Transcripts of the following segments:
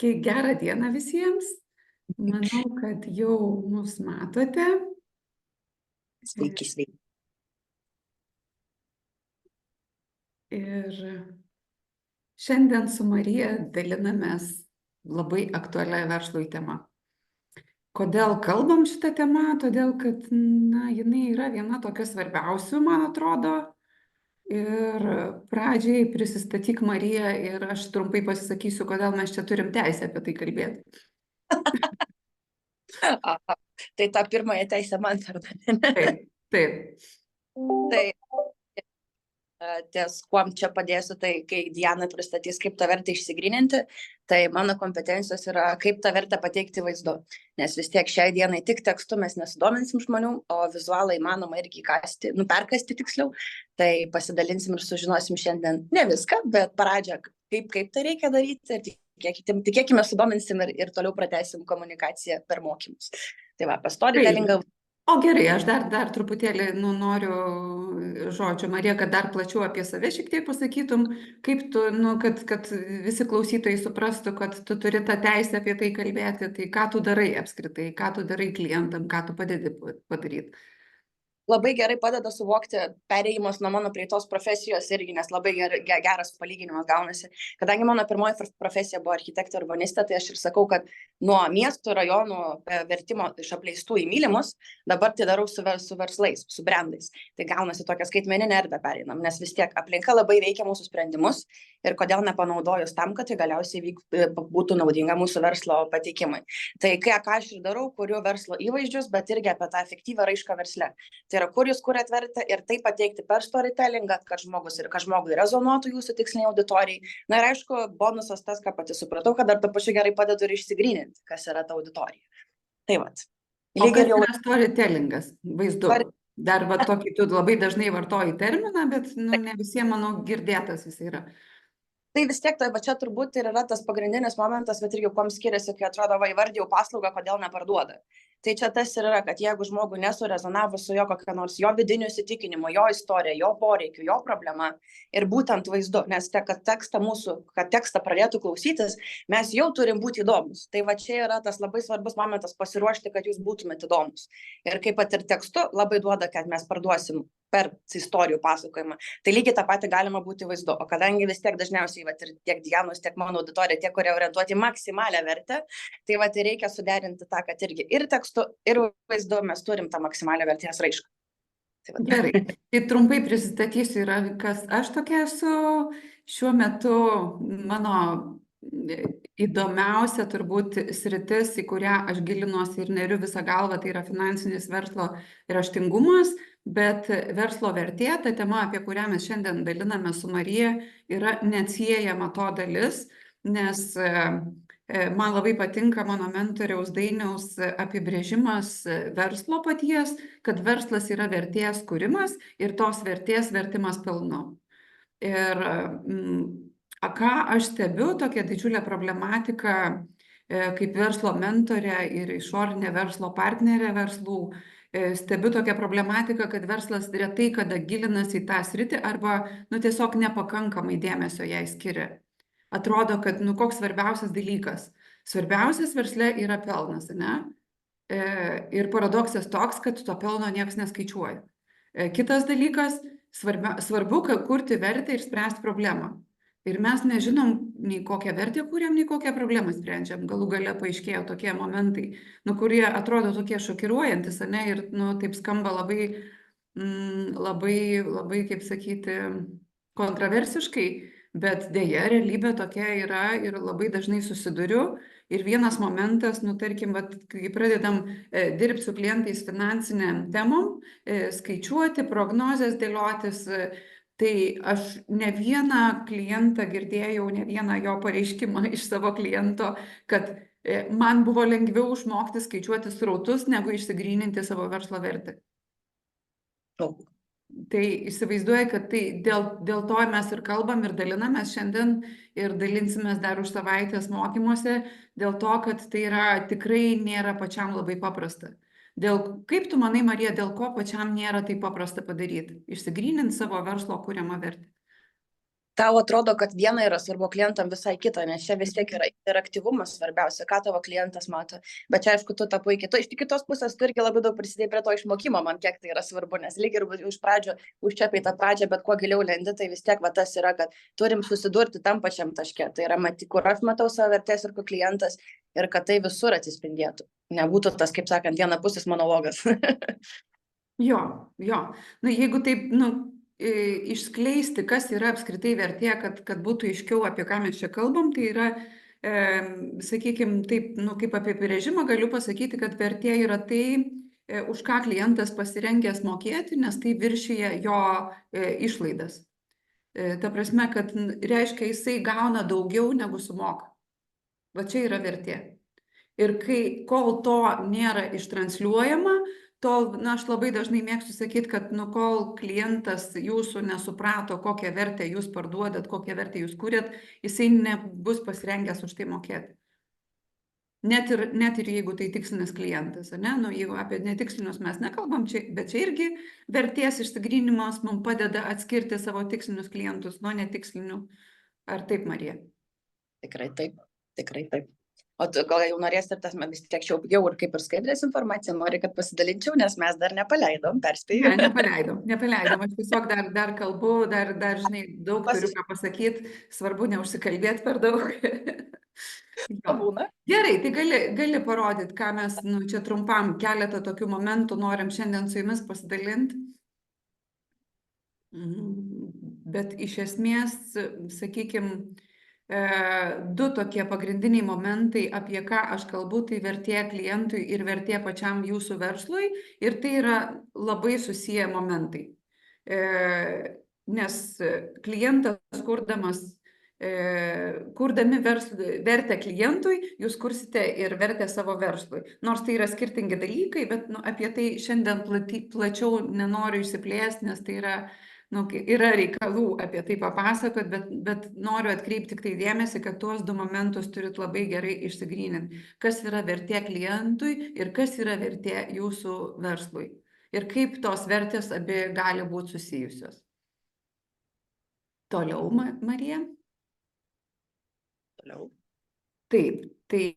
Gerą dieną visiems. Manau, kad jau mus matote. Sveiki, sveiki. Ir šiandien su Marija dalinamės labai aktualią verslui tema. Kodėl kalbam šitą temą? Todėl, kad jinai yra viena tokia svarbiausių, man atrodo. Ir pradžiai prisistatyk Marija ir aš trumpai pasisakysiu, kodėl mes čia turim teisę apie tai kalbėti. Aha, tai tą pirmąją teisę man perdavė. Taip, taip. Tai ties kuom čia padėsiu, tai kai Diana pristatys, kaip tą vertę išsigryninti, tai mano kompetencijos yra, kaip tą vertę pateikti vaizdu. Nes vis tiek šiai dienai tik tekstu mes nesudominsim žmonių, o vizualą įmanoma irgi įkasti, perkasti tiksliau. Tai pasidalinsim ir sužinosim šiandien ne viską, bet pradžią, kaip tai reikia daryti. Tikėkime, sudominsim ir toliau pratęsim komunikaciją per mokymus. Tai va, storytelling. O gerai, aš dar truputėlį noriu žodžio, Marija, kad dar plačiau apie save šiek tiek pasakytum, kaip tu, kad visi klausytojai suprastų, kad tu turi tą teisę apie tai kalbėti, tai ką tu darai apskritai, ką tu darai klientam, ką tu padedi padaryti. Labai gerai padeda suvokti perėjimas nuo mano prieitos profesijos irgi, nes labai geras palyginimas gaunasi. Kadangi mano pirmoji profesija buvo architektė urbanistė, tai aš ir sakau, kad nuo miestų rajonų vertimo iš apleistų į mylimus, dabar tai darau su verslais, su brandais. Tai gaunasi tokia skaitmeninė erdvė pereinam, nes vis tiek aplinka labai veikia mūsų sprendimus ir kodėl nepanaudojus tam, kad tai galiausiai būtų naudinga mūsų verslo pateikimai. Tai ką aš ir darau, kuriu verslo įvaizdžius, bet irgi apie tą efektyvą raišką versle. Tai yra, kur jūs kuriat vertę ir tai pateikti per storytellingą, kad žmogui rezonuotų jūsų tiksliniai auditorijai. Na ir aišku, bonusas tas, ką pati supratau, kad dar to pačiu gerai padedu ir išsigryninti, kas yra ta auditorija. Tai vat. O kas yra storytellingas? Vaizdu. Dar tokį tu labai dažnai vartoji terminą, bet ne visiems, manau, girdėtas jis yra. Tai vis tiek, va čia turbūt ir yra tas pagrindinis momentas, bet irgi kuom skiriasi, kai atrodo, įvardėjau paslaugą, kodėl neparduoda. Tai čia tas ir yra, kad jeigu žmogui nesurezonavo su jo kokia nors jo vidiniu įsitikinimu, jo istorija, jo poreikiu, jo problema ir būtent vaizdu, nes kad tekstą pradėtų klausytis, mes jau turim būti įdomus. Tai va čia yra tas labai svarbus momentas pasiruošti, kad jūs būtumėte įdomus. Ir kaip pat ir tekstu labai duoda, kad mes parduosim per istorijų pasakojimą. Tai lygiai tą patį galima būti vaizdu. O kadangi vis tiek dažniausiai ir tiek Dianos, tiek mano auditorija, tie, kurie orientuoti maksimalią vertę, tai reikia suderinti tą, kad irgi ir tekstu, ir vaizdu mes turim tą maksimalią vertės raišką. Gerai, tai trumpai prisistatysiu, kas aš tokia esu. Šiuo metu mano įdomiausia turbūt sritis, į kurią aš gilinuosi ir neriu visą galvą, tai yra finansinis verslo raštingumas, bet verslo vertė, ta tema, apie kurią mes šiandien daliname su Marija, yra neatsiejama to dalis, nes man labai patinka mano mentoriaus Dainiaus apibrėžimas verslo paties, kad verslas yra vertės kūrimas ir tos vertės vertimas pelnu. Ir ką aš stebiu, tokia didžiulė problematika kaip verslo mentorė ir išorinė verslo partnerė verslų, stebiu tokią problematiką, kad verslas retai kada gilinasi į tą sritį arba tiesiog nepakankamai dėmesio jai skiria. Atrodo, kad koks svarbiausias dalykas. Svarbiausias versle yra pelnas, ne? Ir paradoksas toks, kad to pelno niekas neskaičiuoja. Kitas dalykas, svarbu kurti vertę ir spręsti problemą. Ir mes nežinom nei kokią vertę kūrėm, nei kokią problemą sprendžiam. Galų gale paaiškėjo tokie momentai, kurie atrodo tokie šokiruojantis, ne? Ir taip skamba labai, kaip sakyti, kontroversiškai, bet dėja, realybė tokia yra ir labai dažnai susiduriu. Ir vienas momentas, tarkim, kai pradedam dirbti su klientais finansiniam temom, skaičiuoti, prognozes dėliotis, tai aš ne vieną klientą girdėjau, ne vieną jo pareiškimą iš savo kliento, kad man buvo lengviau išmokti skaičiuoti srautus, negu išsigryninti savo verslo vertę. Tai įsivaizduoju, kad tai dėl to mes ir kalbam ir dalinamės šiandien ir dalinsimės dar už savaitės mokymuose, dėl to, kad tai tikrai nėra pačiam labai paprasta. Kaip tu manai, Marija, dėl ko pačiam nėra taip paprasta padaryti? Išsigryninti savo verslo kuriamą vertę. tau atrodo, kad viena yra svarbu, klientam visai kita, nes čia vis tiek yra interaktyvumas svarbiausia, ką tavo klientas mato. Bet čia, aišku, tu tą puikiai. Tu iš kitos pusės tu irgi labai daug prisidėjai prie to išmokymo, man kiek tai yra svarbu, nes lyg ir už pradžio užčiapai tą pradžią, bet kuo giliau lendi, tai vis tiek va tas yra, kad turim susidurti tam pačiam taške. Tai yra, kur aš matau savo vertės ir kur klientas ir kad tai visur atsispindėtų. Nebūtų tas, kaip sakant, vienapusis monologas. Jo. Na, jeigu taip, išskleisti, kas yra apskritai vertė, kad būtų aiškiau, apie ką mes čia kalbam, tai yra, sakykime, taip, kaip apie apibrėžimą galiu pasakyti, kad vertė yra tai, už ką klientas pasirengęs mokėti, nes tai viršyje jo išlaidas. Ta prasme, kad reiškia, jisai gauna daugiau negu sumoka. Va čia yra vertė. Ir kol to nėra ištransliuojama, tol, aš labai dažnai mėgstu sakyti, kad kol klientas jūsų nesuprato, kokią vertę jūs parduodat, kokią vertę jūs kūrėt, jisai nebus pasirengęs už tai mokėti. Net ir jeigu tai tikslinis klientas, ne? Jeigu apie netikslinius mes nekalbam, bet čia irgi vertės išsigryninimas mums padeda atskirti savo tikslinius klientus nuo netikslinių. Ar taip, Marija? Tikrai taip. O tu gal jau norėsi ir tas, vis tiek jau ir kaip ir skaidrės informacija, nori, kad pasidalinčiau, nes mes dar nepaleidom, perspėjau. Ne, nepaleidom. Aš tiesiog dar kalbu, dar žinai, daug turiu ką pasakyti, svarbu neužsikalbėti per daug. Gerai, tai gali parodyti, ką mes čia trumpam keletą tokių momentų norim šiandien su jumis pasidalinti. Bet iš esmės, sakykime, du tokie pagrindiniai momentai, apie ką aš kalbu, tai vertė klientui ir vertė pačiam jūsų verslui. Ir tai yra labai susiję momentai. Nes klientas kurdami vertę klientui, jūs kursite ir vertę savo verslui. Nors tai yra skirtingi dalykai, bet apie tai šiandien plačiau nenoriu išsiplėsti, nes tai yra reikalų apie tai papasakot, bet noriu atkreipti tik tai dėmesį, kad tuos du momentus turit labai gerai išsigryninti. Kas yra vertė klientui ir kas yra vertė jūsų verslui. Ir kaip tos vertės abi gali būti susijusios. Toliau, Marija. Toliau. Taip, tai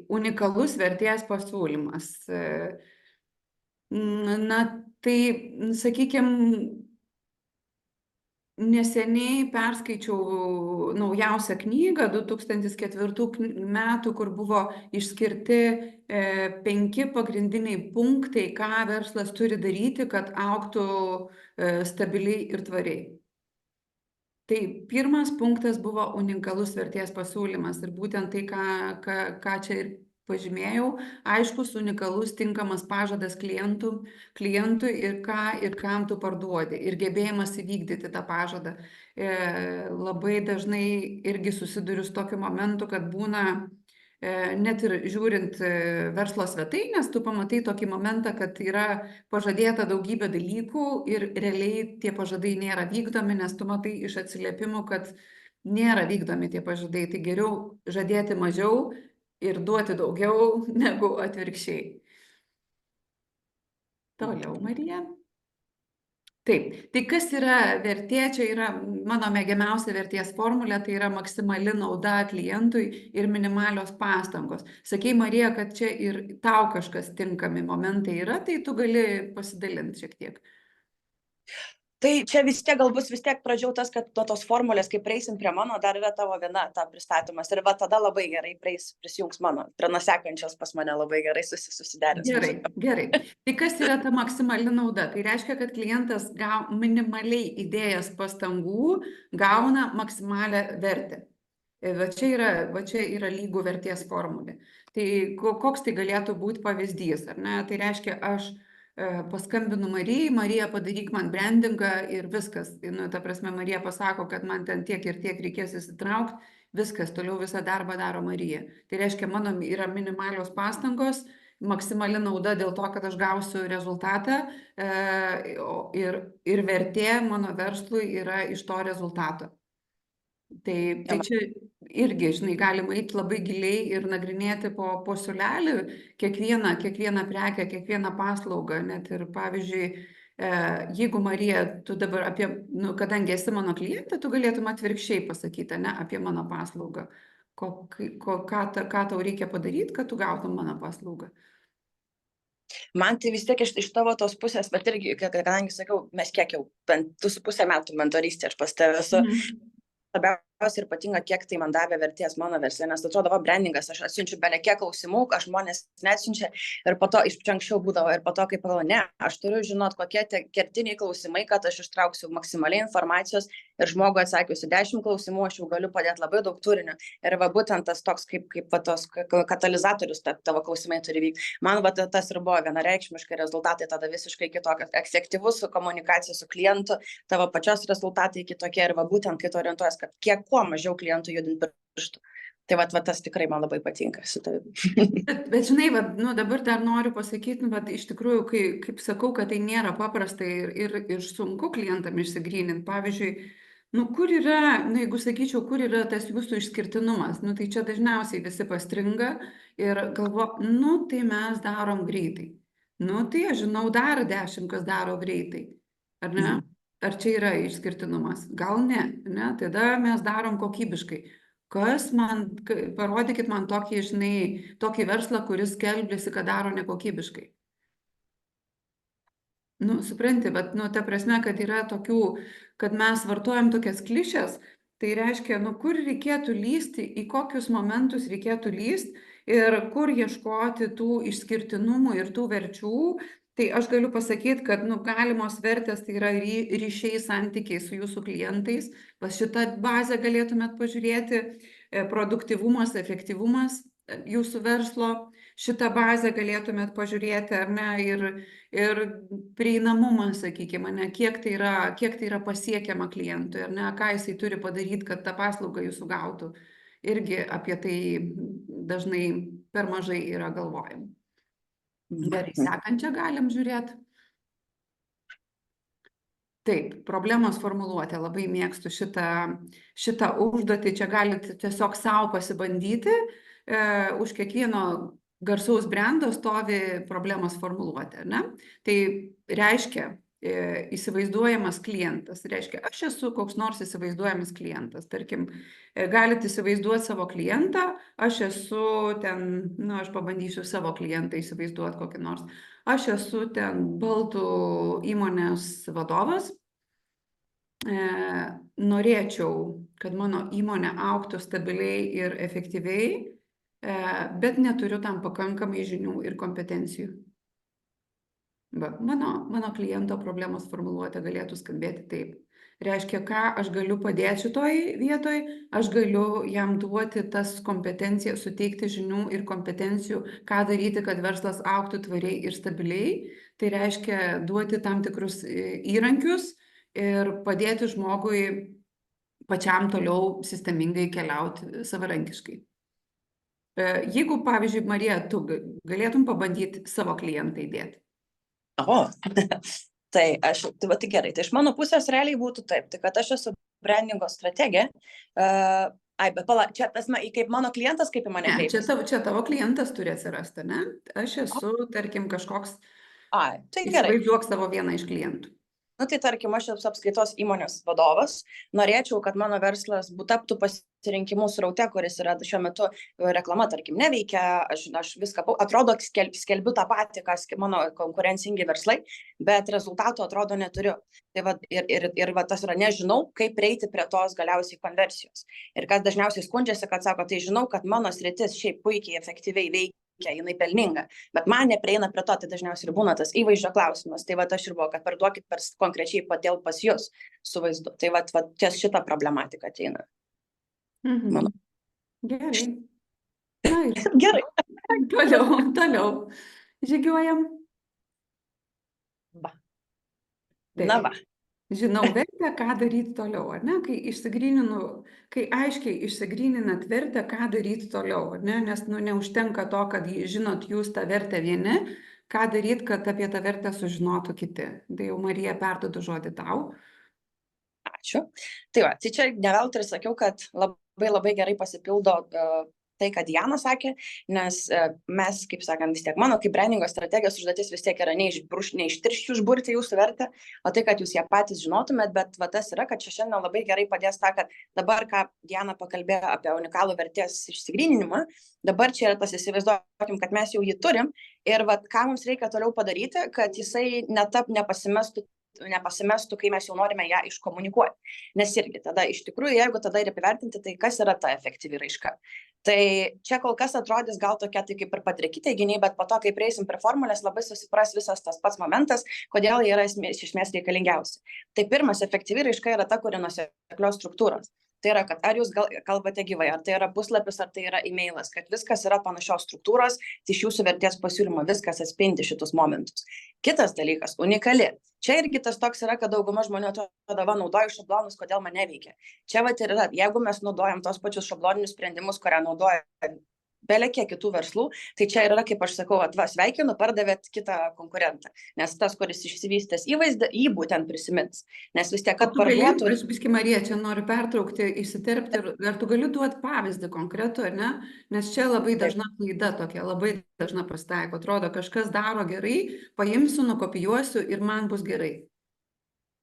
unikalus vertės pasiūlymas. Na, tai, sakykime, neseniai perskaičiau naujausią knygą 2004 metų, kur buvo išskirti 5 pagrindiniai punktai, ką verslas turi daryti, kad augtų stabiliai ir tvariai. Tai pirmas punktas buvo unikalus vertės pasiūlymas ir būtent tai, ką čia ir pažymėjau, aiškus, unikalus, tinkamas pažadas klientui ir ką ir kam tu parduodi ir gebėjimas įvykdyti tą pažadą. Labai dažnai irgi susiduriu su tokiu momentu, kad būna net ir žiūrint verslo svetainės, tu pamatai tokį momentą, kad yra pažadėta daugybė dalykų ir realiai tie pažadai nėra vykdomi, nes tu matai iš atsiliepimų, kad nėra vykdomi tie pažadai. Tai geriau žadėti mažiau ir duoti daugiau negu atvirkščiai. Toliau, Marija. Taip, tai kas yra vertė? Čia yra mano mėgiamiausia vertės formulė, tai yra maksimali nauda klientui ir minimalios pastangos. Sakei, Marija, kad čia ir tau kažkas tinkami momentai yra, tai tu gali pasidalinti šiek tiek. Tai čia vis tiek pradžiau tas, kad tos formulės, kai prieisim prie mano, dar yra tavo viena ta pristatymas. Ir va tada labai gerai prisijungs mano. Prie nusekančios pas mane labai gerai susiderins. Gerai. Tai kas yra ta maksimali nauda? Tai reiškia, kad klientas minimaliai įdėjęs pastangų gauna maksimalę vertę. Va čia yra lygų vertės formulė. Tai koks tai galėtų būti pavyzdys, ar ne? Tai reiškia, aš paskambinu Marijai, Marija, padaryk man brandingą ir viskas. Ta prasme, Marija pasako, kad man ten tiek ir tiek reikės įsitraukti, viskas, toliau visą darbą daro Marija. Tai reiškia, mano yra minimalios pastangos, maksimali nauda dėl to, kad aš gausiu rezultatą ir vertė mano verslui yra iš to rezultato. Tai čia irgi, žinai, galima eiti labai giliai ir nagrinėti po siūlelį kiekvieną prekę, kiekvieną paslaugą. Net ir, pavyzdžiui, Jeigu Marija, tu dabar kadangi esi mano klientė, tu galėtum atvirkščiai pasakyti, ne, apie mano paslaugą. Ką tau reikia padaryti, kad tu gautum mano paslaugą. Man tai vis tiek iš tavo tos pusės, bet irgi, kadangi sakiau, mes kiek jau, bent 2,5 metų mentorystė, aš pas tave esu, labiausiai ir patinka, kiek tai man davė vertės mano versle, nes atrodo, brandingas, aš atsiunčiu bele kiek klausimų, aš žmonės neatsiunčia ir po to, iš čia anksčiau būdavo, ir po to, kaip pagalvoju, ne, aš turiu žinot, kokie tie kertiniai klausimai, kad aš ištrauksiu maksimaliai informacijos ir žmogui atsakiusi 10 klausimų, aš jau galiu padėti labai daug turinio. Ir va būtent tas toks, kaip tos katalizatorius tavo klausimai turi vykti. Man va tas ir buvo vienareikšmiškai rezultatai tada visiškai kitokie. Efektyvus su komunikacija su klientu, tavo pačios rezultatai kitokie ir va būtent, kai tu orientuojas, kad kiek kuo mažiau klientų judint pirštų. Tai va tas tikrai man labai patinka su tavimi. Bet žinai, dabar dar noriu pasakyti, iš tikrųjų, kaip sakau, kad tai nėra paprasta ir sunku klientam išsigryninti. Pavyzdžiui, kur yra, jeigu sakyčiau, kur yra tas jūsų išskirtinumas, tai čia dažniausiai visi pastringa ir galvo, tai mes darom greitai. Tai aš žinau, dar 10, kas daro greitai. Ar ne? Ar čia yra išskirtinumas? Gal ne? Tada mes darom kokybiškai. Parodykit man tokį verslą, kuris skelbiasi, kad daro nekokybiškai. Supranti, bet ta prasme, kad yra tokių, kad mes vartojam tokias klišes, tai reiškia, kur reikėtų lysti, į kokius momentus reikėtų lysti ir kur ieškoti tų išskirtinumų ir tų verčių. Tai aš galiu pasakyti, kad galimos vertės tai yra ryšiai, santykiai su jūsų klientais. Pas šitą bazę galėtumėt pažiūrėti, produktyvumas, efektyvumas jūsų verslo. Šitą bazę galėtumėt pažiūrėti, ar ne, ir prieinamumas, sakykime, ne, kiek tai yra pasiekiama klientui, ar ne, ką jisai turi padaryti, kad tą paslaugą jūsų gautų. Irgi apie tai dažnai per mažai yra galvojama. Gerai, sekančią galim žiūrėti. Taip, problemos formuluotė, labai mėgstu šitą užduotį, čia galite tiesiog savo pasibandyti, už kiekvieno garsaus brendo stovi problemos formuluotė, ne? Tai reiškia įsivaizduojamas klientas, reiškia, aš esu koks nors įsivaizduojamas klientas, tarkim, galite įsivaizduoti savo klientą, aš esu ten, aš pabandysiu savo klientą įsivaizduoti kokį nors, aš esu ten baldų įmonės vadovas, norėčiau, kad mano įmonė augtų stabiliai ir efektyviai, bet neturiu tam pakankamai žinių ir kompetencijų. Mano kliento problemos formuluotė galėtų skambėti taip. Reiškia, ką aš galiu padėti šitoj vietoj, aš galiu jam duoti tas kompetencijas, suteikti žinių ir kompetencijų, ką daryti, kad verslas augtų tvariai ir stabiliai. Tai reiškia duoti tam tikrus įrankius ir padėti žmogui pačiam toliau sistemingai keliauti savarankiškai. Jeigu, pavyzdžiui, Marija, tu galėtum pabandyti savo klientą įdėti. Tai gerai, tai iš mano pusės realiai būtų taip, tai kad aš esu brandingo strategė, bet čia tasme, kaip mano klientas, kaip į mane kreipiasi. Čia tavo klientas turi atsirasti, ne? Aš esu, tarkim, kažkoks, tai gerai. Įsivaizduok savo vieną iš klientų. Tai tarkim, aš esu apskaitos įmonės vadovas, norėčiau, kad mano verslas taptų pasirinkimų sraute, kuris yra šiuo metu reklama, tarkim, neveikia, aš viską, atrodo, skelbiu tą patį, kas mano konkurencingi verslai, bet rezultatų atrodo neturiu. Tai ir tas yra, nežinau, kaip prieiti prie tos galiausiai konversijos. Ir kas dažniausiai skundžiasi, kad sako, tai žinau, kad mano sritis šiaip puikiai, efektyviai veikia, jinai pelninga, bet man neprieina prie to, tai dažniausiai ir būna tas įvaizdžio klausimas. Tai aš ir buvo, kad parduokit konkrečiai patėl pas jūs su vaizdu. Tai ties šitą problematiką ateina. Mano. Gerai. Gerai. Toliau. Žygiuojam. Na va. Žinau vertę, ką daryti toliau, ar ne? Kai aiškiai išsigryninat vertę, ką daryti toliau, ar ne? Nes neužtenka to, kad žinot jūs tą vertę vieni, ką daryti, kad apie tą vertę sužinotų kiti. Tai jau, Marija, perduodu žodį tau. Ačiū. Tai čia ne veltui ir sakiau, kad labai gerai pasipildo tai, ką Diana sakė, nes mes, kaip sakant, vis tiek mano kaip brandingo strategijos užduotis vis tiek yra neištirščių užburti jūsų vertę, o tai, kad jūs ją patys žinotumėt, bet va tas yra, kad čia šiandien labai gerai padės tą, kad dabar, ką Diana pakalbėjo apie unikalų vertės išsigryninimą, dabar čia yra tas, įsivaizduokim, kad mes jau jį turim ir va ką mums reikia toliau padaryti, kad jisai nepasimestų, kai mes jau norime ją iškomunikuoti. Nes irgi tada iš tikrųjų, jeigu tada ir įvertinti, tai kas yra ta efektyvi raiška. Tai čia kol kas atrodys gal tokia tai kaip ir patriki teiginiai, bet po to, kai prieisim prie formulės, labai susipras visas tas pats momentas, kodėl jie yra iš esmės reikalingiausi. Tai pirmas, efektyvi raiška yra ta, kuri nuoseklios struktūros. Tai yra, kad ar jūs kalbate gyvai, ar tai yra puslapis, ar tai yra e-mailas, kad viskas yra panašios struktūros, tai iš jūsų vertės pasiūlymo viskas atspindi šitus momentus. Kitas dalykas, unikali. Čia irgi tas toks yra, kad dauguma žmonių atrodo, va, naudoju šablonus, kodėl man neveikia. Čia va ir yra, jeigu mes naudojam tos pačius šabloninius sprendimus, kurią naudoja belekiek kitų verslų, tai čia yra, kaip aš sakau, va, sveikinu, pardavėt kitą konkurentą, nes tas, kuris išsivystęs įvaizdą, jį būtent prisimins, nes vis tiek, kad parduotų... Aš biškį, Marija, čia noriu pertraukti, įsiterpti, ar tu gali duoti pavyzdį konkretų, ar ne? Nes čia labai dažna klaida tokia, labai dažna pasitaiko, atrodo, kažkas daro gerai, paimsiu, nukopijuosiu ir man bus gerai.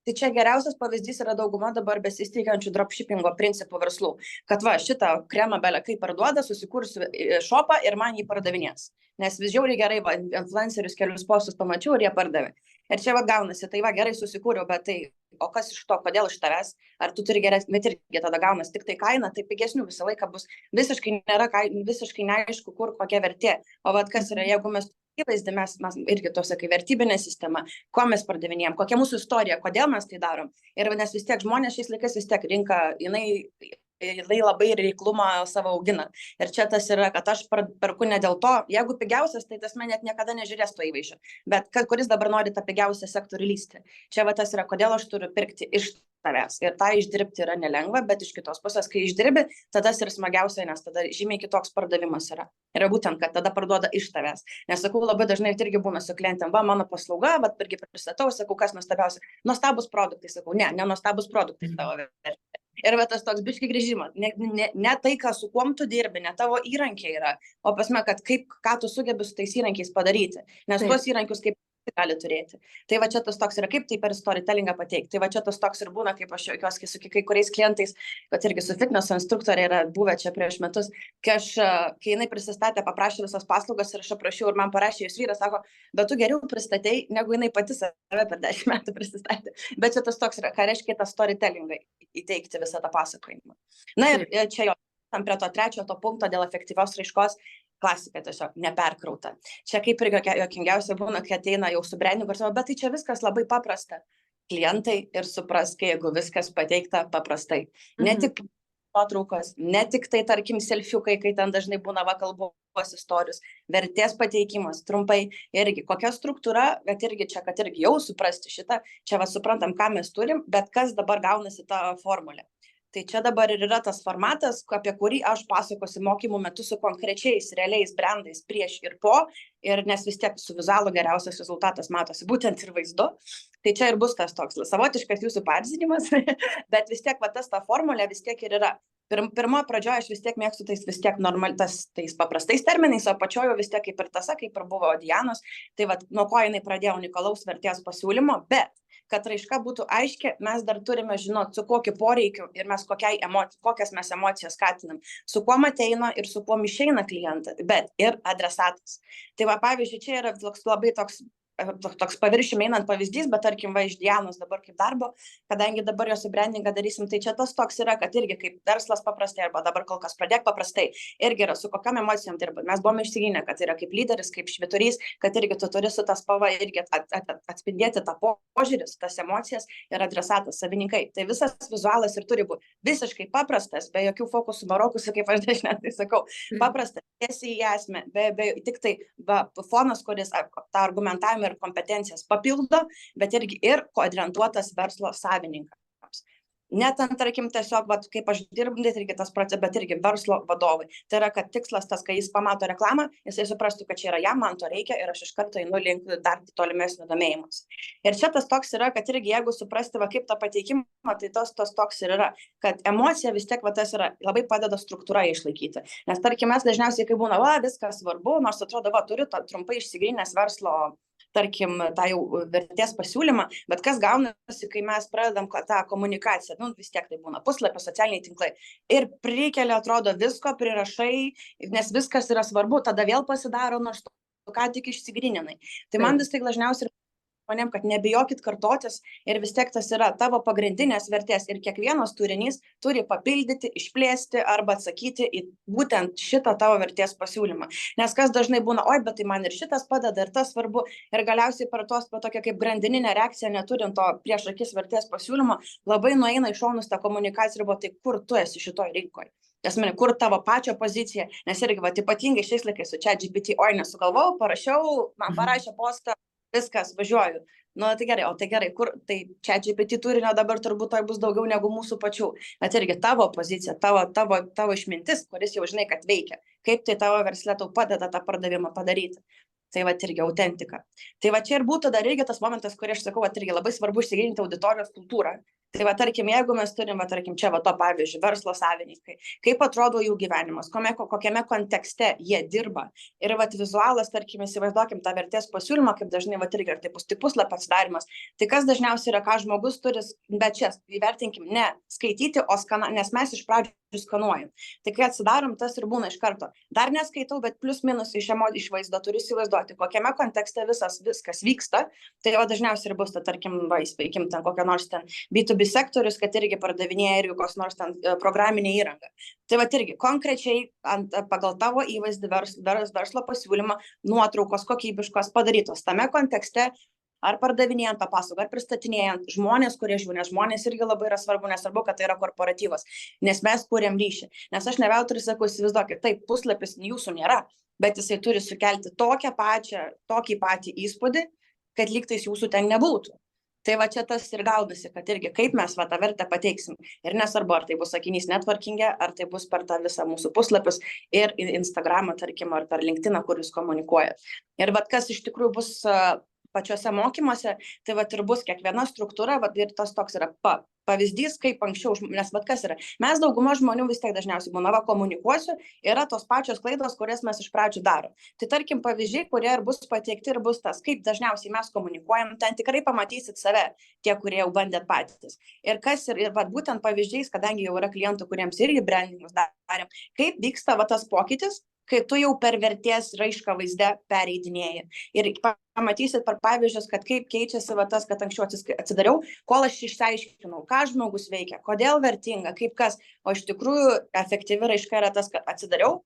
Tai čia geriausias pavyzdys yra dauguma dabar besisteigiančių dropshippingo principų verslų, kad va, šitą kremą belė kaip parduoda, susikursiu shopą ir man jį pardavinės. Nes vis žiauriai gerai, va, influencerius kelius postus pamačiau ir jie pardavė. Ir čia va gaunasi, tai va gerai susikūriau, bet tai, o kas iš to, kodėl iš tavęs, ar tu turi geresnį, bet irgi tada gaunasi tik tai kaina, tai pigesnių visą laiką bus, visiškai nėra visiškai neaišku, kur kokia vertė. O va kas yra, jeigu mes įvaizdį, mes irgi to sakai, vertybinė sistema, ko mes pardavinėjom, kokia mūsų istorija, kodėl mes tai darom. Ir nes vis tiek žmonės šiais laikais vis tiek rinka, jinai labai reiklumą savo augina. Ir čia tas yra, kad aš perku ne dėl to, jeigu pigiausias, tai tas man net niekada nežiūrės to įvaizdžio. Bet kuris dabar nori tą pigiausią sektorių lysti. Čia va tas yra, kodėl aš turiu pirkti iš tavęs. Ir tą išdirbti yra nelengva, bet iš kitos pusės, kai išdirbi, tada ir smagiausia, nes tada žymiai kitoks pardavimas yra. Yra būtent, kad tada parduoda iš tavęs. Nes sakau, labai dažnai irgi būna su klientėm, va, mano paslauga, bet irgi pristatau, sakau, kas nuostabiausia. Nuostabus produktai, sakau, ne nuostabus produktai tavo vertė. Ir va tas toks biški grįžimas, ne tai, su kuom tu dirbi, ne tavo įrankiai yra, o pasme, kad ką tu sugebi su tais įrankiais padaryti. Nes tuos įrankius kaip gali turėti. Tai va čia tas toks yra, kaip tai per storytellingą pateikti. Tai va čia tas toks ir būna, kaip aš juokiuosi su kai kuriais klientais, kad irgi su fitneso instruktorė yra buvę čia prieš metus, kai jinai prisistatė, paprašė visas paslaugas ir aš aprašiau ir man parašė jos vyras, sako, bet tu geriau pristatei, negu jinai pati save per 10 metų pristatė. Bet čia tas toks yra, ką reiškia tą storytellingą įteikti visą tą pasakojimą. Na ir čia jo, tam prie to trečio to punkto dėl efektyvios raiškos, klasika tiesiog neperkrauta. Čia kaip ir juokingiausia būna, kai ateina jau su brandingu ir savo, bet tai čia viskas labai paprasta. Klientai ir supras, kai jeigu viskas pateikta paprastai. Ne tik nuotraukos, ne tik tai, tarkim, selfiukai, kai ten dažnai būna kalbos istorijos, vertės pateikimas, trumpai irgi kokia struktūra, bet irgi čia, kad irgi jau suprasti šitą, čia va suprantam, ką mes turim, bet kas dabar gaunasi tą formulę. Tai čia dabar ir yra tas formatas, apie kurį aš pasakosiu mokymų metu su konkrečiais, realiais brandais prieš ir po, ir nes vis tiek su vizualu geriausias rezultatas matosi būtent ir vaizdu. Tai čia ir bus tas toks savotiškas jūsų parzinimas, bet vis tiek va tas ta formulė vis tiek ir yra. Pirmo pradžioje aš vis tiek mėgstu tais tais paprastais terminais, o pačiojo vis tiek kaip ir tasa, kaip ir buvo Dianos, tai va nuo ko jinai pradėjo unikalaus vertės pasiūlymo, bet kad raiška būtų aiški, mes dar turime žinoti, su kokiu poreikiu ir mes kokias mes emocijas skatinam, su kuo ateina ir su kuo išeina klientas, bet ir adresatas. Tai va, pavyzdžiui, čia yra labai toks paviršiumi einant pavyzdys, bet tarkim, va, iš Dianos dabar kaip darbo, kadangi dabar jos brandingą darysim, tai čia tas toks yra, kad irgi kaip verslas paprastai, arba dabar kol kas pradėk paprastai, irgi yra su kokiam emocijom dirba. Mes buvome išsiginę, kad yra kaip lyderis, kaip švyturys, kad irgi tu turi su tas spalva irgi atspindėti tą požiūrį, tas emocijas ir adresatas, savininkai. Tai visas vizualas ir turi būti visiškai paprastas, be jokių fokusų barokusų, kaip aš dažnai sakau, paprastas, tiesiai į esmę, tik tai fonas, kuris tą argumentavimą ir kompetencijas papildo, bet irgi ir orientuotas verslo savininkams. Net ant, tarkim, tiesiog, vat, kaip aš dirbu, net irgi tas procesas, bet irgi verslo vadovai. Tai yra, kad tikslas tas, kai jis pamato reklamą, jisai suprastų, kad čia yra jam, man to reikia ir aš iš karto einu link dar tolimesnio domėjimus. Ir čia tas toks yra, kad irgi jeigu suprasti, va, kaip tą pateikimą, tai tas toks ir yra, kad emocija vis tiek, va, tas yra, labai padeda struktūrą išlaikyti. Nes, tarkim, mes dažniausiai, kai būna, va, viskas svarbu, nors atrodo, va, turiu trumpai išsigryninęs verslo, tarkim, tą jau vertės pasiūlymą, bet kas gaunasi, kai mes pradedam tą komunikaciją, nu, vis tiek tai būna puslapio, socialiniai tinklai, ir prikelia, atrodo, visko, prirašai, nes viskas yra svarbu, tada vėl pasidaro, nors tu ką tik išsigryninai. Tai man vis tik dažniausiai žmonėm, kad nebijokit kartotis ir vis tiek tas yra tavo pagrindinės vertės ir kiekvienas turinys turi papildyti, išplėsti arba atsakyti į būtent šitą tavo vertės pasiūlymą. Nes kas dažnai būna, oi, bet tai man ir šitas padeda, ir tas svarbu, ir galiausiai per tos tokia kaip grandininė reakcija, neturint to prieš akis vertės pasiūlymo, labai nueina į šonus tą komunikaciją ir tai kur tu esi šitoj rinkoje. Esmė, kur tavo pačio pozicija, nes irgi, va, ypatingai šiais laikais su ChatGPT, oi, nesugalvojau, parašiau, man parašė postą, viskas, važiuoju. Nu, tai gerai, kur, tai ChatGPT turinio dabar turbūt tai bus daugiau negu mūsų pačių. Bet irgi tavo pozicija, tavo išmintis, kuris jau žinai, kad veikia. Kaip tai tavo versle tau padeda tą pardavimą padaryti. Tai va irgi autentika. Tai va čia ir būtų dar irgi tas momentas, kurį aš sakau, va irgi labai svarbu išsigilinti auditorijos kultūrą. Tai va tarkim, jeigu mes turim, va tarkim, čia va to pavyzdžiui, verslo savininkai, kaip atrodo jų gyvenimas, kokiame kontekste jie dirba. Ir va vizualas, tarkim, įsivaizduokim tą vertės pasiūlymą, kaip dažnai va irgi, ar tai bus puslapio atsidarimas. Tai kas dažniausiai yra, ką žmogus turi, bet čia įvertinkim, ne skaityti, o nes mes iš pradžių skanuojam. Tai kai atsidarom, tas ir būna iš karto. Dar neskaitau, bet plius minus iš vaizdo turiu įsivaizduoti, kokiame kontekste viskas vyksta. Tai va dažniausiai ir bus, tai, tarkim, va, įspėkim ten kokią nors ten B2B sektorius, kad irgi pardavinėja irgi kokios nors ten programinė įranga. Tai va irgi konkrečiai pagal tavo įvaizdį verslo pasiūlymą nuotraukos kokybiškos padarytos tame kontekste, ar pardavinėjant tą paslaugą, ar pristatinėjant žmonės, kurie žiūri, nes žmonės irgi labai yra svarbu, nesvarbu, kad tai yra korporatyvas, nes mes kuriam ryšį. Nes aš ne veltui sakau, įsivaizduokit, taip, puslapis jūsų nėra, bet jisai turi sukelti tokį patį įspūdį, kad lygtais jūsų ten nebūtų. Tai va čia tas ir gaudasi, kad irgi kaip mes va tą vertę pateiksim. Ir nesvarbu, ar tai bus sakinys networkingė, ar tai bus per tą visą mūsų puslapius ir Instagramą, tarkim, ar per LinkedIną, kur jūs komunikuojat. Ir va kas iš tikrųjų bus pačiuose mokymuose, tai vat ir bus kiekviena struktūra, vat ir tas toks yra pavyzdys, kaip anksčiau, nes vat kas yra, mes dauguma žmonių vis tiek dažniausiai būna, va komunikuosiu, yra tos pačios klaidos, kurias mes iš pradžių darom. Tai tarkim pavyzdžiai, kurie ir bus pateikti ir bus tas, kaip dažniausiai mes komunikuojam, ten tikrai pamatysit save, tie, kurie jau bandėt patys. Ir kas ir vat būtent pavyzdžiais, kadangi jau yra klientų, kuriems irgi brandingus darėm, kaip vyksta va tas pokytis, kai tu jau per vertės raišką vaizde pereidinėji. Ir pamatysit per pavyzdžius, kad kaip keičiasi va tas, kad anksčiau atsidariau, kol aš išsiaiškinau, ką žmogus veikia, kodėl vertinga, kaip kas. O iš tikrųjų efektyvi raiška yra tas, kad atsidariau,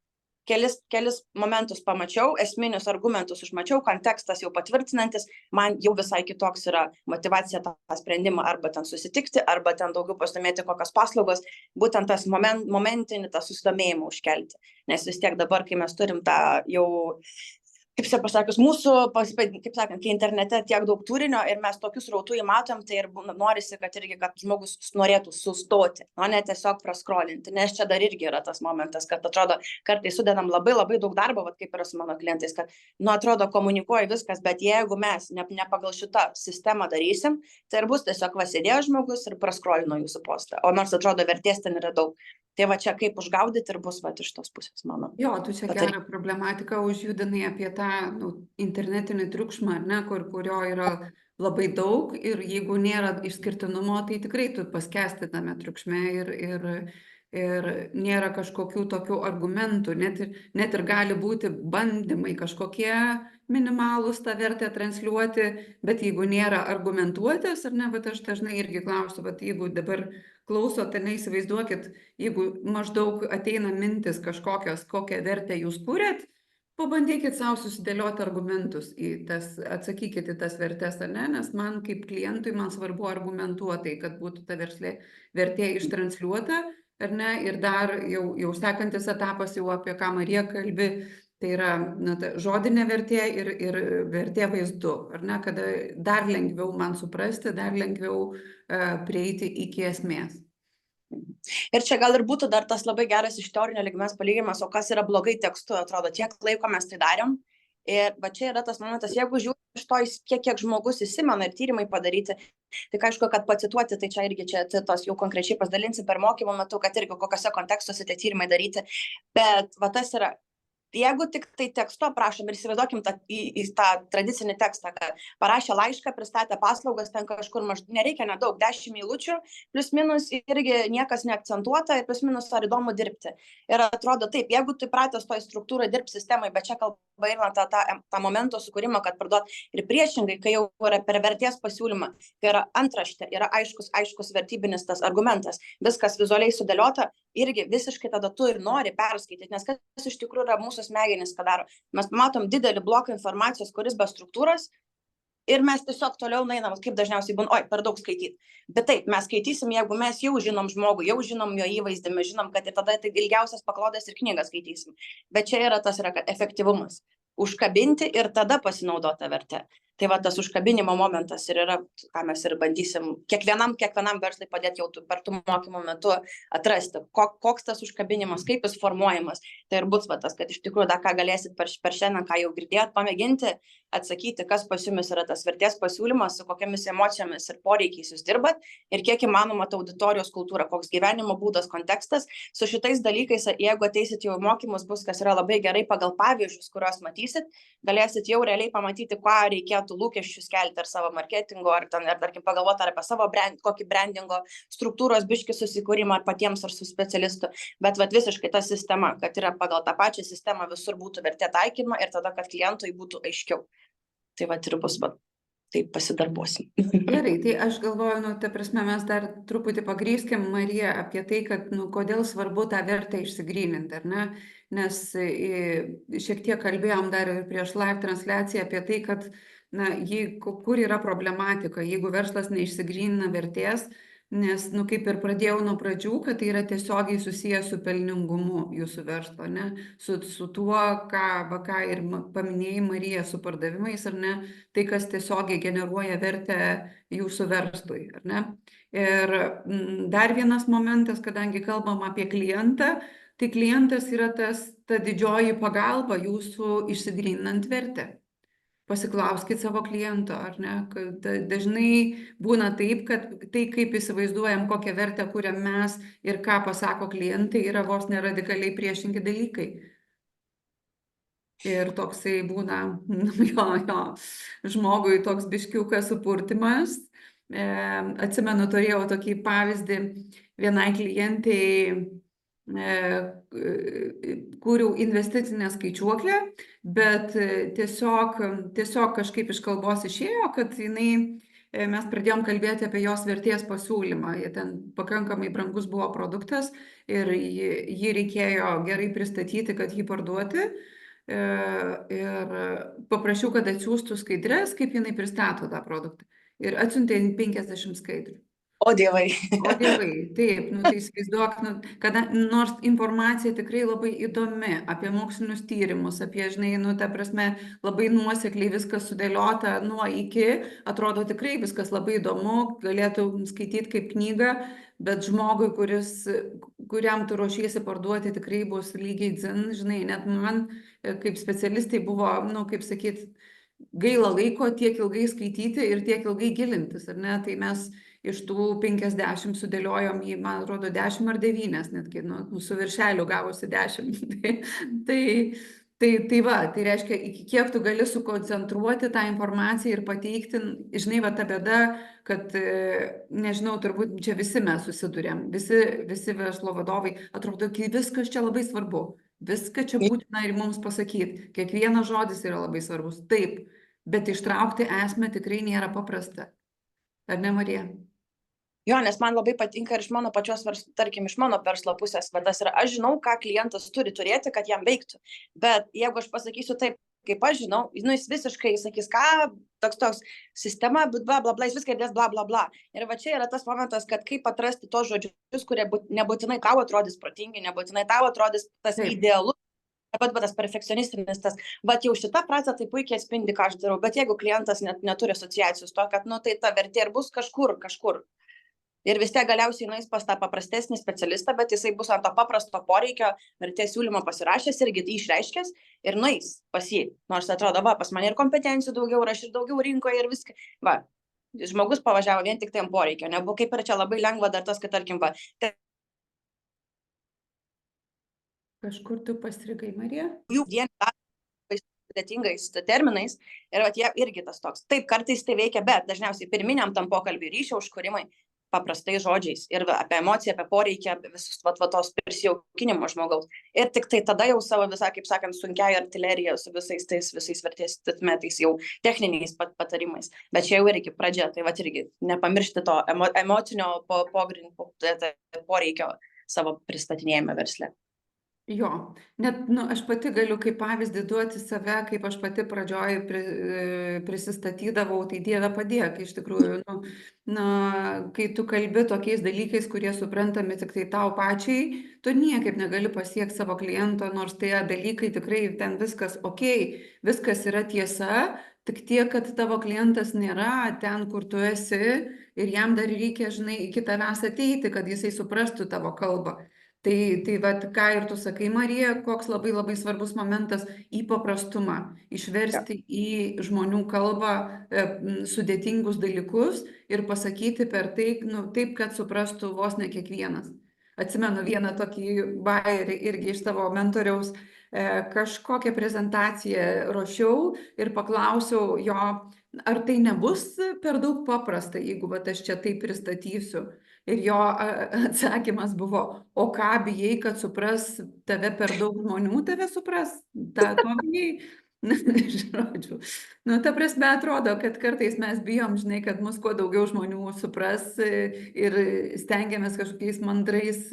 kelis momentus pamačiau, esminius argumentus užmačiau, kontekstas jau patvirtinantis, man jau visai kitoks yra motivacija tą sprendimą arba ten susitikti, arba ten daugiau pasidomėti kokios paslaugos, būtent tas momentinį tą susidomėjimą užkelti. Nes vis tiek dabar, kai mes turim tą jau, kaip čia pasakius, mūsų, kaip sakant, kai internete tiek daug turinio ir mes tokius srautų įmatom, tai ir norisi, kad irgi, kad žmogus norėtų sustoti, o ne tiesiog praskrolinti, nes čia dar irgi yra tas momentas, kad atrodo, kartais sudedam labai daug darbo, vat kaip yra su mano klientais, kad, nu, atrodo, komunikuoja viskas, bet jeigu mes ne pagal šitą sistemą darysim, tai ir bus tiesiog vasėdėjo žmogus ir praskrolino jūsų postą, o nors atrodo, vertės ten yra daug. Tai va čia kaip užgaudyti ir bus va iš tos pusės mano. Jo, tu čia gerą problematiką užjudinai apie tą internetinį triukšmą, ar ne, kurio yra labai daug ir jeigu nėra išskirtinumo, tai tikrai tu paskęsti tame triukšme ir nėra kažkokių tokių argumentų, net ir gali būti bandymai kažkokie minimalūs tą vertę transliuoti, bet jeigu nėra argumentuotės, ar ne, bet aš dažnai irgi klausiu, bet jeigu dabar klausot, tai neįsivaizduokit, jeigu maždaug ateina mintis kažkokios, kokią vertę jūs kūrėt, pabandykit savo susidėlioti argumentus atsakykit į tas vertės, ar ne, nes man kaip klientui man svarbu argumentuotai, kad būtų ta vertė ištransliuota, ar ne, ir dar jau sekantis etapas jau apie ką Marija kalbi, tai yra ta žodinė vertė ir vertė vaizdu, ar ne, kada dar lengviau man suprasti, dar lengviau prieiti iki esmės. Ir čia gal ir būtų dar tas labai geras iš teorinio lygmens palyginimas, o kas yra blogai tekstu, atrodo, tiek laiko mes tai darėm. Ir va čia yra tas momentas, jeigu žiūrėjau iš to, kiek žmogus įsimena ir tyrimai padaryti, tai aišku, kad pacituoti, tai čia irgi čia tos jau konkrečiai pasidalinsi per mokymo metu, kad irgi kokiuose kontekstuose tie tyrimai daryti. Bet va tas yra, jeigu tik tai tekstu aprašom ir įsivaizduokim į tą tradicinį tekstą, kad parašė laišką, pristatė paslaugas, ten kažkur nereikia nedaug, 10 eilučių, plius minus irgi niekas neakcentuota ir plius minus ar įdomu dirbti. Ir atrodo taip, jeigu tu pratęs toj struktūrai dirbti sistemai, bet čia kalba eina tą momento sukūrimą, kad parduot ir priešingai, kai jau yra per vertės pasiūlymą, kai yra antraštė, yra aiškus vertybinis tas argumentas, viskas vizualiai sudėliota, irgi visiškai tada tu ir nori perskaityti, nes kas iš tikrųjų yra mūsų smegenys, ką daro. Mes pamatom didelį bloką informacijos, kuris be struktūros ir mes tiesiog toliau nainam, kaip dažniausiai būna, oi, per daug skaityti. Bet taip, mes skaitysim, jeigu mes jau žinom žmogų, jau žinom jo įvaizdį, mes žinom, kad ir tada tai ilgiausias paklodas ir knygą skaitysim. Bet čia yra tas efektyvumas. Užkabinti ir tada pasinaudota vertė. Tai va tas užkabinimo momentas ir yra, ką mes ir bandysim kiekvienam verslui padėti jau per tų mokymų metu atrasti, koks tas užkabinimas, kaip jis formuojamas. Tai ir bus va tas, kad iš tikrųjų dar ką galėsit per šiandien, ką jau girdėjot, pamėginti atsakyti, kas pas jumis yra tas vertės pasiūlymas, su kokiamis emocijomis ir poreikiais jūs dirbat ir kiek įmanoma ta auditorijos kultūra, koks gyvenimo būdas, kontekstas. Su šitais dalykais, jeigu ateisit jau į mokymus, bus kas yra labai gerai pagal pavyzdžius, kuriuos matysit, galėsit jau realiai pamatyti, ką reikėtų lūkesčius kelti ar savo marketingo, ar tarkim pagalvoti ar apie savo kokį brandingo struktūros biškį susikūrimą ar patiems ar su specialistu. Bet visiškai ta sistema, kad yra pagal tą pačią sistemą visur būtų vertė taikyma ir tada, kad klientui būtų aiškiau. Tai ir bus, taip pasidarbuosim. Gerai, tai aš galvoju, ta prasme, mes dar truputį pagrįskim, Marija, apie tai, kad, kodėl svarbu tą vertę išsigryninti, ar ne? Nes šiek tiek kalbėjom dar ir prieš live transliaciją apie tai, kad, kur yra problematika, jeigu verslas neišsigrynina vertės, nes, kaip ir pradėjau nuo pradžių, kad tai yra tiesiogiai susijęs su pelningumu jūsų verslo, ne? Su tuo, ką ir paminėjai, Marija, su pardavimais, ar ne? Tai, kas tiesiogiai generuoja vertę jūsų verslui, ar ne? Ir dar vienas momentas, kadangi kalbam apie klientą, tai klientas yra ta didžioji pagalba jūsų išsigryninant vertę. Pasiklauskit savo kliento, ar ne? Kad dažnai būna taip, kad tai, kaip įsivaizduojam, kokią vertę kuriam mes ir ką pasako klientai, yra vos neradikaliai priešingi dalykai. Ir toksai būna, žmogui toks biškiukas supurtimas. Atsimenu, turėjau tokį pavyzdį vienai klientai, kūriau investicinę skaičiuoklę, bet tiesiog kažkaip iš kalbos išėjo, kad mes pradėjom kalbėti apie jos vertės pasiūlymą. Ten pakankamai brangus buvo produktas ir jį reikėjo gerai pristatyti, kad jį parduoti. Ir paprašiau, kad atsiųstų skaidres, kaip jinai pristato tą produktą. Ir atsiuntė 50 skaidrių. O dievai. O dievai, taip, tai įsivaizduok, kada nors informacija tikrai labai įdomi apie mokslinius tyrimus, apie, ta prasme, labai nuosekliai viskas sudėliota nuo iki, atrodo tikrai viskas labai įdomu, galėtų skaityti kaip knygą, bet žmogui, kuriam tu ruošiesi parduoti, tikrai bus lygiai dzin, net man kaip specialistai buvo, kaip sakyt, gaila laiko tiek ilgai skaityti ir tiek ilgai gilintis, ar ne, tai mes iš tų 50 sudėliojom į, man atrodo, 10 ar 9, netgi, su viršeliu gavosi 10. Tai reiškia, iki kiek tu gali sukoncentruoti tą informaciją ir pateikti, ta bėda, kad, nežinau, turbūt čia visi mes susidurėm, visi verslo vadovai, atrodo, viskas čia labai svarbu, viską čia būtina ir mums pasakyti, kiekvienas žodis yra labai svarbus, taip, bet ištraukti esmę tikrai nėra paprasta. Ar ne, Marija? Jo, nes man labai patinka ir iš mano pačios, tarkim, iš mano verslo pusės, bet tas yra, aš žinau, ką klientas turi turėti, kad jam veiktų. Bet jeigu aš pasakysiu taip, kaip aš žinau, jis visiškai sakys, ką, toks sistema, bla, bla, bla, jis viską dės, bla, bla, bla. Ir va čia yra tas momentas, kad kaip atrasti tos žodžius, kurie nebūtinai tau atrodys protingi, nebūtinai tau atrodys tas idealus. Bet tas perfekcionistinis, jau šita frazė tai puikiai atspindi, ką aš darau, bet jeigu klientas neturi asociacijos to, kad, tai ta vertė ir bus kažkur. ir vis tiek galiausiai nueis pas tą paprastesnį specialistą, bet jisai bus ant to paprasto poreikio vertės siūlymo pasirašęs irgi tai išreiškęs ir nueis pas jį. Nors atrodo, va, pas mane ir kompetencijų daugiau, ir aš ir daugiau rinkoje ir viską. Va, žmogus pavažiavo vien tik tai ant poreikio. Nebuvo kaip ir čia labai lengva dar tas, kad tarkim, va. Kažkur tu pastrigai, Marija? Jų dieną sudėtingais terminais ir vat, jie irgi tas toks. Taip, kartais tai veikia, bet dažniausiai pirminiam tam pokalbį ryšio užkūrimai paprastais žodžiais ir apie emociją, apie poreikį, apie visus tos prisijaukinimo žmogaus. Ir tik tai tada jau savo visą, kaip sakant, sunkiai artilerija su visais vertės metais jau techniniais patarimais. Bet čia jau irgi pradžia, tai vat irgi nepamiršti to emocinio poreikio savo pristatinėjime versle. Jo, net, aš pati galiu kaip pavyzdį duoti save, kaip aš pati pradžioj prisistatydavau, tai Dieve padėk, iš tikrųjų, kai tu kalbi tokiais dalykais, kurie suprantami tik tai tau pačiai, tu niekaip negali pasiekti savo kliento, nors tie dalykai tikrai ten viskas ok, viskas yra tiesa, tik tiek, kad tavo klientas nėra ten, kur tu esi ir jam dar reikia, žinai, iki tavęs ateiti, kad jisai suprastų tavo kalbą. Tai vat, ką ir tu sakai, Marija, koks labai labai svarbus momentas į paprastumą, išversti į žmonių kalbą sudėtingus dalykus ir pasakyti per tai, taip, kad suprastų vos ne kiekvienas. Atsimenu vieną tokį bajerį irgi iš savo mentoriaus, kažkokią prezentaciją ruošiau ir paklausiau jo, ar tai nebus per daug paprasta, jeigu vat, aš čia taip pristatysiu. Ir jo atsakymas buvo, o ką bijai, kad supras tave per daug žmonių, tave supras, to bijai. Žodžiu. Ta prasme atrodo, kad kartais mes bijom, žinai, kad mus kuo daugiau žmonių supras ir stengiamės kažkokiais mandrais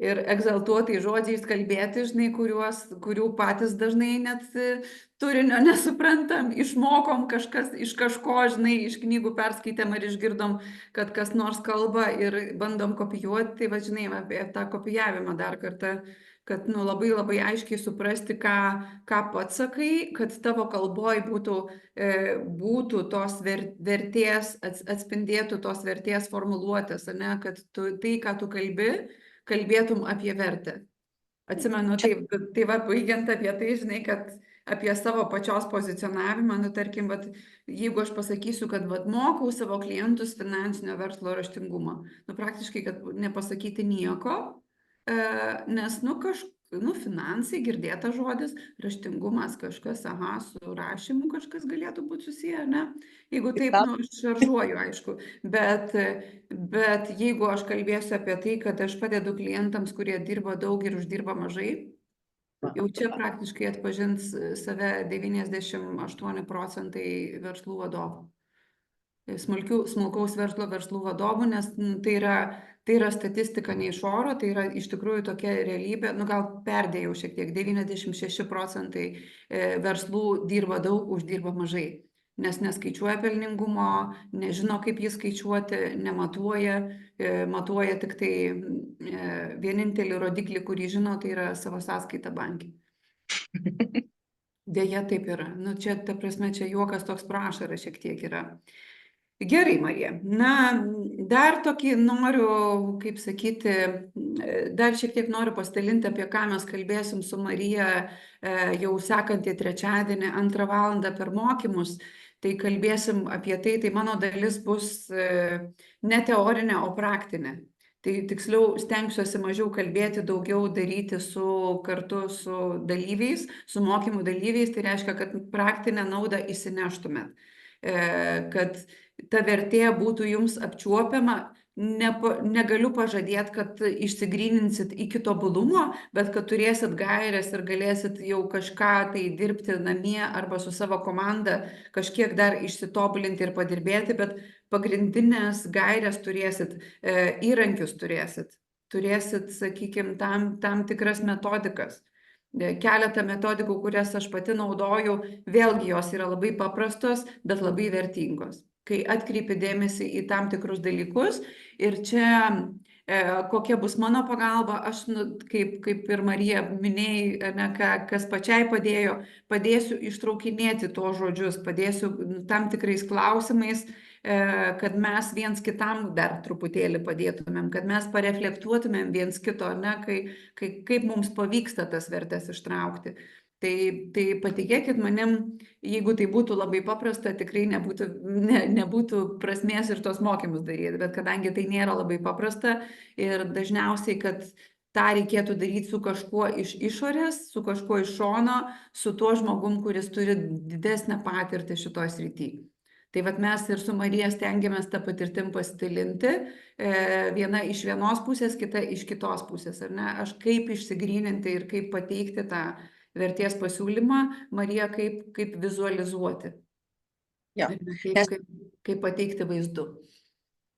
ir egzaltuotai žodžiais kalbėti, žinai, kurių patys dažnai net turinio nesuprantam, išmokom iš kažko, žinai, iš knygų perskaitėm ar išgirdom, kad kas nors kalba ir bandom kopijuoti, tai va, žinai, apie tą kopijavimą dar kartą, kad labai labai aiškiai suprasti, ką pats sakai, kad tavo kalboj būtų tos vertės, atspindėtų tos vertės formuluotės, ne, kad tai, ką tu kalbėtum apie vertę. Atsimenu, tai va, baigiant apie tai, žinai, kad apie savo pačios pozicionavimą, tarkim, jeigu aš pasakysiu, kad mokau savo klientus finansinio verslo raštingumo, praktiškai, kad nepasakyti nieko, nes, finansai, girdėtas žodis, raštingumas kažkas, su rašymu kažkas galėtų būti susiję, ne? Jeigu taip, aš šaržuoju, aišku, bet jeigu aš kalbėsiu apie tai, kad aš padedu klientams, kurie dirba daug ir uždirba mažai, jau čia praktiškai atpažins save 98% verslų vadovų. Smulkaus verslų vadovų, nes tai yra statistika ne iš oro, tai yra iš tikrųjų tokia realybė, gal perdėjau šiek tiek, 96% verslų dirba daug, uždirba mažai, nes neskaičiuoja pelningumo, nežino, kaip jį skaičiuoti, nematuoja, matuoja tik tai vienintelį rodiklį, kurį žino, tai yra savo sąskaitą banke. Deja, taip yra. Čia, ta prasme, čia juokas toks pro ašarą šiek tiek yra. Gerai, Marija. Dar tokį noriu, kaip sakyti, dar šiek tiek noriu pasidalinti, apie ką mes kalbėsim su Marija jau sekantį trečiadienį 2 valandą per mokymus. Tai kalbėsim apie tai, tai mano dalis bus ne teorinė, o praktinė. Tai tiksliau stengsiuosi mažiau kalbėti, daugiau daryti kartu su dalyviais, su mokymų dalyviais, tai reiškia, kad praktinę naudą įsineštumėt. Kad ta vertė būtų jums apčiuopiama, negaliu pažadėti, kad išsigryninsit iki tobulumo, bet kad turėsit gaires ir galėsit jau kažką tai dirbti namie arba su savo komanda, kažkiek dar išsitobulinti ir padirbėti, bet pagrindinės gaires turėsit, įrankius turėsit, sakykime, tam tikras metodikas. Keletą metodikų, kurias aš pati naudoju, vėlgi jos yra labai paprastos, bet labai vertingos. Kai atkreipi dėmesį į tam tikrus dalykus ir čia kokia bus mano pagalba, aš, kaip ir Marija minėjai, kas pačiai padėsiu ištraukinėti tos žodžius, padėsiu tam tikrais klausimais kad mes viens kitam dar truputėlį padėtumėm, kad mes pareflektuotumėm viens kito, ne, kaip mums pavyksta tas vertes ištraukti. Tai patikėkit manim, jeigu tai būtų labai paprasta, tikrai nebūtų prasmės ir tos mokymus daryti, bet kadangi tai nėra labai paprasta ir dažniausiai, kad tą reikėtų daryti su kažkuo iš išorės, su kažkuo iš šono, su tuo žmogum, kuris turi didesnę patirtį šitoj srity. Tai vat mes ir su Marija stengiamės tą patirtim pasidalinti, viena iš vienos pusės, kita iš kitos pusės, ar ne? Aš kaip išsigryninti ir kaip pateikti tą vertės pasiūlymą, Marija, kaip vizualizuoti, Jo. kaip pateikti vaizdu.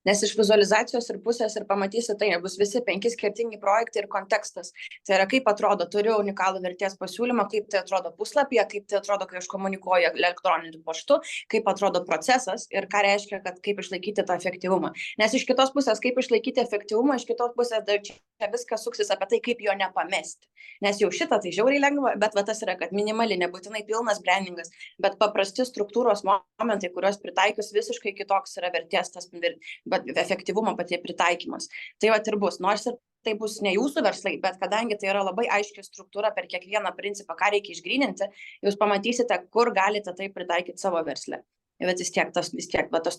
Nes iš vizualizacijos ir pusės ir pamatysi, tai bus visi 5 skirtingi projektai ir kontekstas. Tai yra, kaip atrodo, turiu unikalų vertės pasiūlymą, kaip tai atrodo puslapyje, kaip tai atrodo, kai aš komunikuoju elektroniniu paštu, kaip atrodo procesas ir ką reiškia, kad kaip išlaikyti tą efektyvumą. Nes iš kitos pusės, kaip išlaikyti efektyvumą, iš kitos pusės dar čia viskas suksis apie tai, kaip jo nepamesti. Nes jau šitą tai žiauriai lengva, bet va tas yra, kad minimali, nebūtinai pilnas brandingas, bet paprasti struktūros momentai, kuriuos pritaikius visiškai kitoks yra vertės tas efektyvumo patie pritaikymas. Tai vat ir bus, nors ir tai bus ne jūsų verslai, bet kadangi tai yra labai aiški struktūra per kiekvieną principą, ką reikia išgryninti, jūs pamatysite, kur galite tai pritaikyti savo versle. Bet vis tiek tas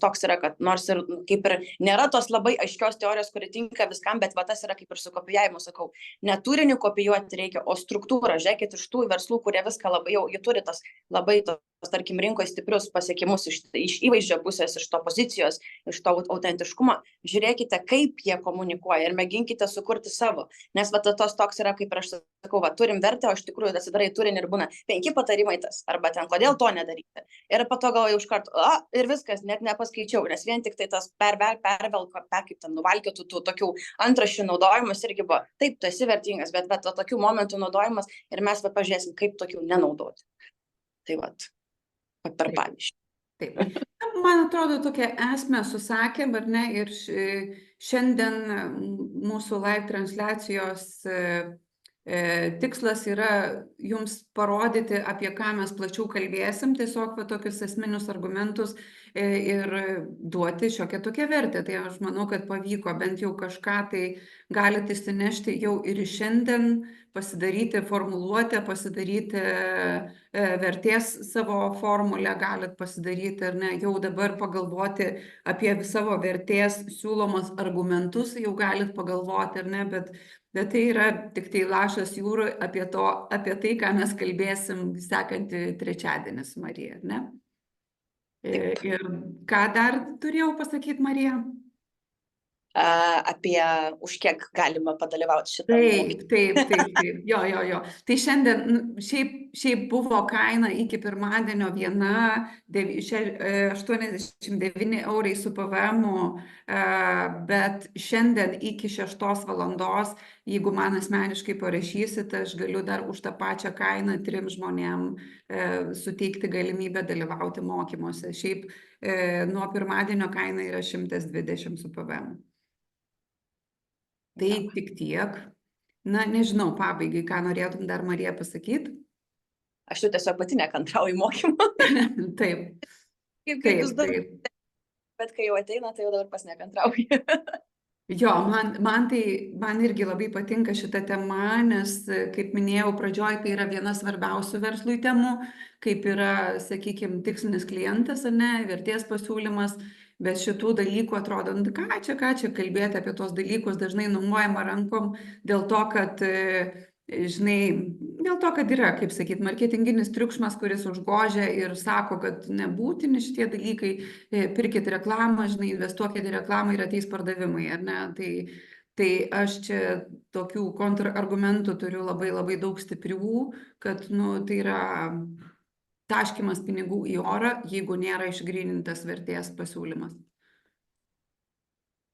toks yra, kad nors ir kaip ir nėra tos labai aiškios teorijos, kuri tinka viskam, bet va tas yra kaip ir su kopijavimu, sakau, ne turinį kopijuoti reikia, o struktūrą. Žiūrėkit iš tų verslų, kurie viską labai jau, jie turi tas labai tarkim, rinkoje stiprius pasiekimus iš įvaizdžio pusės, iš to pozicijos, iš to autentiškumo. Žiūrėkite, kaip jie komunikuoja ir mėginkite sukurti savo. Nes va tos toks yra, kaip aš sakau, va, turim vertę, o iš tikrųjų atsidarai turinį ir būna 5 patarimai tas, arba ten, kodėl to nedaryti. Ir po to gal jau iš karto, ir viskas, net nepaskaičiau, nes vien tik tai tas kaip ten nuvalkėtų tų tokių antraščių naudojimas irgi buvo. Taip, tu esi vertingas, bet tokių momentų naudojimas ir mes va pažiūrėsim, kaip tokių nenaudoti. Tai va. Per pavyzdžiui. Taip. Man atrodo, tokią esmę susakėm, ar ne, ir šiandien mūsų live transliacijos tikslas yra jums parodyti, apie ką mes plačiau kalbėsim, tiesiog tokius esminius argumentus ir duoti šiokią tokią vertę. Tai aš manau, kad pavyko bent jau kažką tai galite įsinešti jau ir šiandien, pasidaryti formuluotę, pasidaryti vertės savo formulę, galit pasidaryti, ar ne, jau dabar pagalvoti apie savo vertės siūlomus argumentus, jau galit pagalvoti, ar ne, bet tai yra tik tai lašas jūroje apie tai, ką mes kalbėsim sekantį trečiadienį su Marija, ar ne? Ir ką dar turėjau pasakyti, Marija? Apie už kiek galima padalyvauti šitą mokymą. Taip. Jo. Tai šiandien šiaip buvo kaina iki pirmadienio viena 89 eurai su PVM-u, bet šiandien iki 6 valandos, jeigu man asmeniškai parašysit, aš galiu dar už tą pačią kainą 3 žmonėm suteikti galimybę dalyvauti mokymuose. Šiaip nuo pirmadienio kaina yra 120 su PVM-u. Tai tik tiek. Na, nežinau, pabaigai, ką norėtum dar, Marija, pasakyti? Aš jau tiesiog pati nekantrauju mokymą. Taip. Taip. Bet kai jau ateina, tai jau dabar pas nekantrauju. Jo, man irgi labai patinka šita tema, nes, kaip minėjau pradžioj, tai yra viena svarbiausių verslui temų, kaip yra, sakykime, tikslinis klientas, ar ne, vertės pasiūlymas, bet šitų dalykų atrodo, ką čia kalbėti apie tos dalykus, dažnai numojama rankom dėl to, kad, yra, kaip sakyt, marketinginis triukšmas, kuris užgožia ir sako, kad nebūtini šitie dalykai, pirkit reklamą, investuokit į reklamą ir ateis pardavimai, ar ne? Tai aš čia tokių kontrargumentų turiu labai labai daug stiprių, kad, tai yra taškymas pinigų į orą, jeigu nėra išgrynintas vertės pasiūlymas.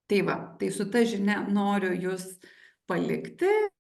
Tai va, tai su ta žinia noriu jūs palikti